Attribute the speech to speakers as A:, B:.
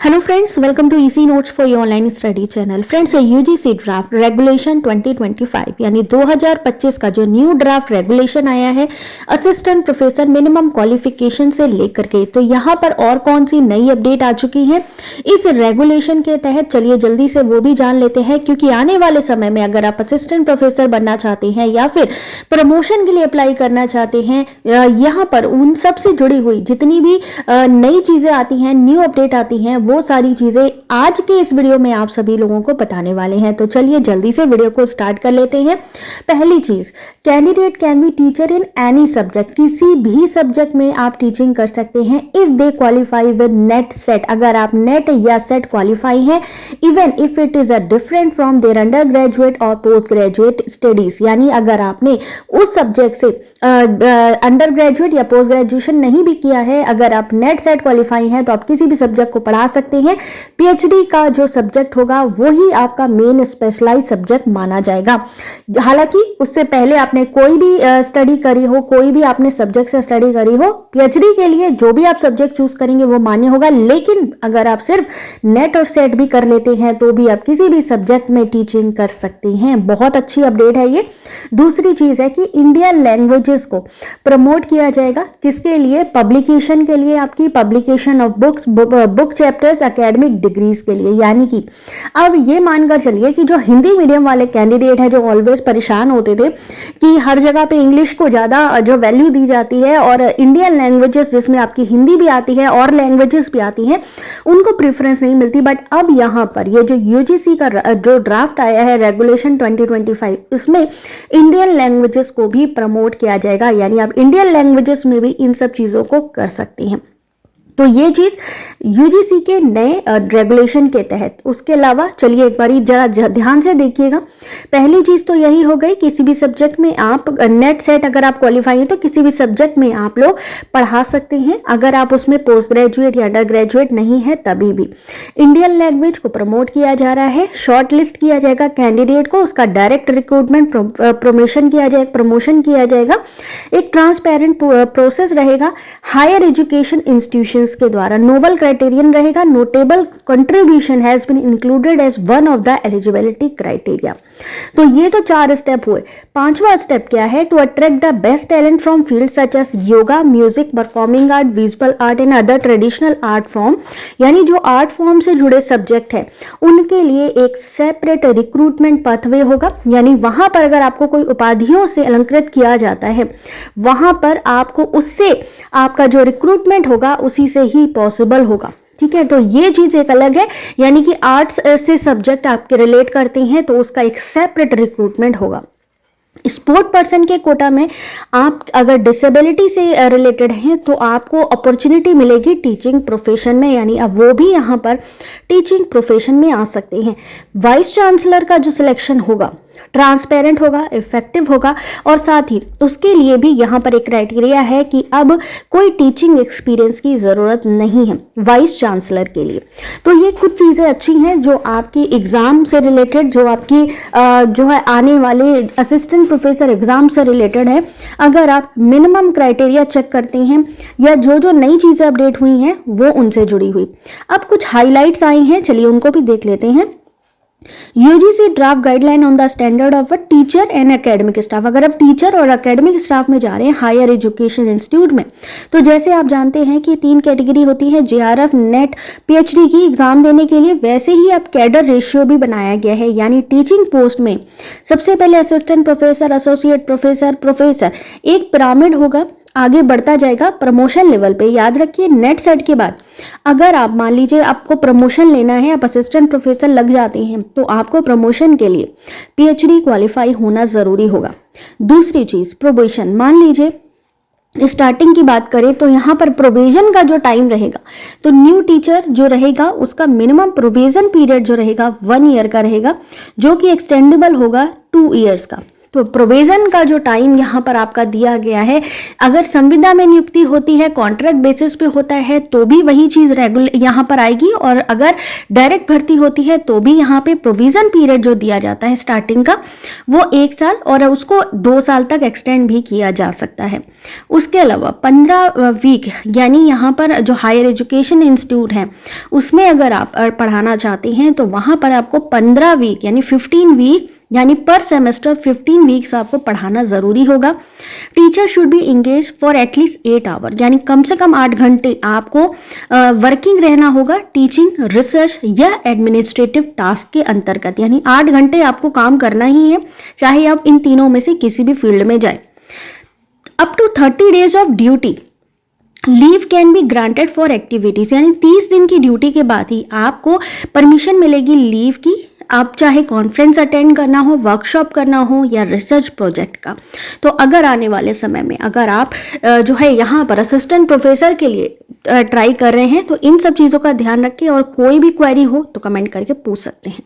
A: Hello friends, welcome to easy notes for your online study channel. Friends, UGC draft regulation 2025 यानी 2025 का जो new draft regulation आया है assistant professor minimum qualification से लेकर के, तो यहाँ पर और कौन सी नई अपडेट आ चुकी है इस रेगुलेशन के तहत, चलिए जल्दी से वो भी जान लेते हैं। क्योंकि आने वाले समय में अगर आप असिस्टेंट प्रोफेसर बनना चाहते हैं या फिर प्रमोशन के लिए अप्लाई करना चाहते हैं, यहाँ पर उन सब से जुड़ी हुई जितनी भी नई चीजें आती हैं, न्यू अपडेट आती हैं, वो सारी चीजें आज के इस वीडियो में आप सभी लोगों को बताने वाले हैं। तो चलिए जल्दी से वीडियो को स्टार्ट कर लेते हैं। पहली चीज, candidate can be teacher in any subject, किसी भी सब्जेक्ट में आप टीचिंग कर सकते हैं if they qualify with NET SET, अगर आप नेट या सेट क्वालिफाई हैं, even if it is a different from their under graduate और पोस्ट ग्रेजुएट स्टडीज, यानी अगर आपने उस सब्जेक्ट से अंडर ग्रेजुएट या पोस्ट ग्रेजुएशन नहीं भी किया है, अगर आप नेट सेट क्वालिफाई हैं तो आप किसी भी सब्जेक्ट को पढ़ा सकते हैं। पीएचडी का जो सब्जेक्ट होगा वही आपका मेन स्पेशलाइज सब्जेक्ट माना जाएगा। हालांकि उससे पहले आपने कोई भी स्टडी करी हो, कोई भी आपने सब्जेक्ट से स्टडी करी हो, पीएचडी के लिए जो भी आप सब्जेक्ट चूज करेंगे वो मान्य होगा। लेकिन अगर आप सिर्फ नेट और सेट भी कर लेते हैं तो भी आप किसी भी सब्जेक्ट में टीचिंग कर सकते हैं। बहुत अच्छी अपडेट है ये। दूसरी चीज है कि इंडियन लैंग्वेजेस को प्रमोट किया जाएगा। किसके लिए? पब्लिकेशन के लिए, आपकी publication of books, book chapters, academic degrees के लिए। यानी कि अब ये मानकर चलिए कि जो हिंदी मीडियम वाले कैंडिडेट हैं, जो ऑलवेज परेशान होते थे कि हर जगह पे इंग्लिश को ज्यादा जो वैल्यू दी जाती है और इंडियन लैंग्वेजेस जिसमें आपकी हिंदी भी आती है और लैंग्वेजेस भी आती हैं, उनको प्रेफरेंस नहीं मिलती। बट अब यहाँ पर ये जो यूजीसी का जो ड्राफ्ट आया है रेगुलेशन 2025, इसमें इंडियन लैंग्वेजेस को भी प्रमोट किया जाएगा, यानी आप इंडियन लैंग्वेजेस में भी इन सब चीजों को कर सकते हैं। तो ये चीज यूजीसी के नए रेगुलेशन के तहत। उसके अलावा चलिए एक बारी जरा ध्यान से देखिएगा। पहली चीज तो यही हो गई, किसी भी सब्जेक्ट में आप नेट सेट अगर आप क्वालिफाई हैं तो किसी भी सब्जेक्ट में आप लोग पढ़ा सकते हैं, अगर आप उसमें पोस्ट ग्रेजुएट या अंडर ग्रेजुएट नहीं है तभी भी। इंडियन लैंग्वेज को प्रमोट किया जा रहा है, शॉर्ट लिस्ट किया जाएगा कैंडिडेट को, उसका डायरेक्ट रिक्रूटमेंट प्रमोशन किया जाएगा। एक ट्रांसपेरेंट प्रोसेस रहेगा। हायर एजुकेशन इंस्टीट्यूशन के द्वारा नोबल क्राइटेरियन रहेगा। Notable contribution has been included as one of the eligibility criteria. तो ये तो 4 स्टेप हुए। 5वां स्टेप क्या है? To attract the best talent from field such as yoga, music, performing art, visual art and other traditional art form, यानी जो art form से जुड़े सब्जेक्ट है उनके लिए एक सेपरेट रिक्रूटमेंट पाथवे होगा। यानी वहां पर अगर आपको कोई उपाधियों से अलंकृत किया जाता है, वहां पर आपको उससे आपका जो रिक्रूटमेंट होगा उसी से ही पॉसिबल होगा। ठीक है, तो ये चीज एक अलग है, यानी कि आर्ट्स से सब्जेक्ट आपके रिलेट करते हैं तो उसका एक सेपरेट रिक्रूटमेंट होगा। स्पोर्ट पर्सन के कोटा में आप अगर डिसेबिलिटी से रिलेटेड हैं तो आपको अपॉर्चुनिटी मिलेगी टीचिंग प्रोफेशन में, यानी अब वो भी यहाँ पर टीचिंग प्रोफेशन में आ सकते हैं। वाइस चांसलर का जो सिलेक्शन होगा ट्रांसपेरेंट होगा, इफेक्टिव होगा, और साथ ही उसके लिए भी यहाँ पर एक क्राइटेरिया है कि अब कोई टीचिंग एक्सपीरियंस की ज़रूरत नहीं है वाइस चांसलर के लिए। तो ये कुछ चीज़ें अच्छी हैं जो आपकी एग्ज़ाम से रिलेटेड, जो आपकी जो है आने वाले असिस्टेंट प्रोफेसर एग्ज़ाम से रिलेटेड है। अगर आप मिनिमम क्राइटेरिया चेक करते हैं या जो नई चीज़ें अपडेट हुई हैं वो उनसे जुड़ी हुई। अब कुछ हाईलाइट्स आई हैं, चलिए उनको भी देख लेते हैं। UGC draft guideline on the standard of a teacher and academic staff. अगर आप टीचर और एकेडमिक स्टाफ में जा रहे हैं हायर एजुकेशन इंस्टीट्यूट में, तो जैसे आप जानते हैं कि 3 कैटेगरी होती है जेआरएफ, नेट, पीएचडी की एग्जाम देने के लिए, वैसे ही अब कैडर रेशियो भी बनाया गया है। यानी टीचिंग पोस्ट में सबसे पहले assistant professor, associate professor, professor, एक पिरामिड होगा, आगे बढ़ता जाएगा प्रमोशन लेवल पे। याद रखिए, नेट सेट के बाद अगर आप मान लीजिए आपको प्रमोशन लेना है, आप असिस्टेंट प्रोफेसर लग जाते हैं, तो आपको प्रमोशन के लिए पीएचडी क्वालिफाई होना जरूरी होगा। दूसरी चीज प्रोबेशन, मान लीजिए स्टार्टिंग की बात करें तो यहाँ पर प्रोविजन का जो टाइम रहेगा, तो न्यू टीचर जो रहेगा उसका मिनिमम प्रोविजन पीरियड जो रहेगा 1 ईयर का रहेगा, जो कि एक्सटेंडेबल होगा 2 ईयर्स का। तो प्रोविजन का जो टाइम यहाँ पर आपका दिया गया है, अगर संविदा में नियुक्ति होती है, कॉन्ट्रैक्ट बेसिस पे होता है तो भी वही चीज़ रेगुलर यहाँ पर आएगी, और अगर डायरेक्ट भर्ती होती है तो भी यहाँ पे प्रोविजन पीरियड जो दिया जाता है स्टार्टिंग का वो 1 साल और उसको 2 साल तक एक्सटेंड भी किया जा सकता है। उसके अलावा 15 वीक यानी यहाँ पर जो हायर एजुकेशन इंस्टीट्यूट है उसमें अगर आप पढ़ाना चाहते हैं तो वहाँ पर आपको 15 वीक यानी 15 वीक यानी पर सेमेस्टर 15 वीक्स आपको पढ़ाना ज़रूरी होगा। Teacher should be engage for at least 8 hour यानी कम से कम 8 घंटे आपको वर्किंग रहना होगा टीचिंग, रिसर्च या एडमिनिस्ट्रेटिव टास्क के अंतर्गत, यानी 8 घंटे आपको काम करना ही है, चाहे आप इन तीनों में से किसी भी फील्ड में जाए। Up to 30 days of duty leave can be granted for activities, यानी 30 दिन की ड्यूटी के बाद ही आपको परमिशन मिलेगी लीव की, आप चाहे कॉन्फ्रेंस अटेंड करना हो, वर्कशॉप करना हो या रिसर्च प्रोजेक्ट का। तो अगर आने वाले समय में अगर आप जो है यहाँ पर असिस्टेंट प्रोफेसर के लिए ट्राई कर रहे हैं तो इन सब चीज़ों का ध्यान रखें, और कोई भी क्वेरी हो तो कमेंट करके पूछ सकते हैं।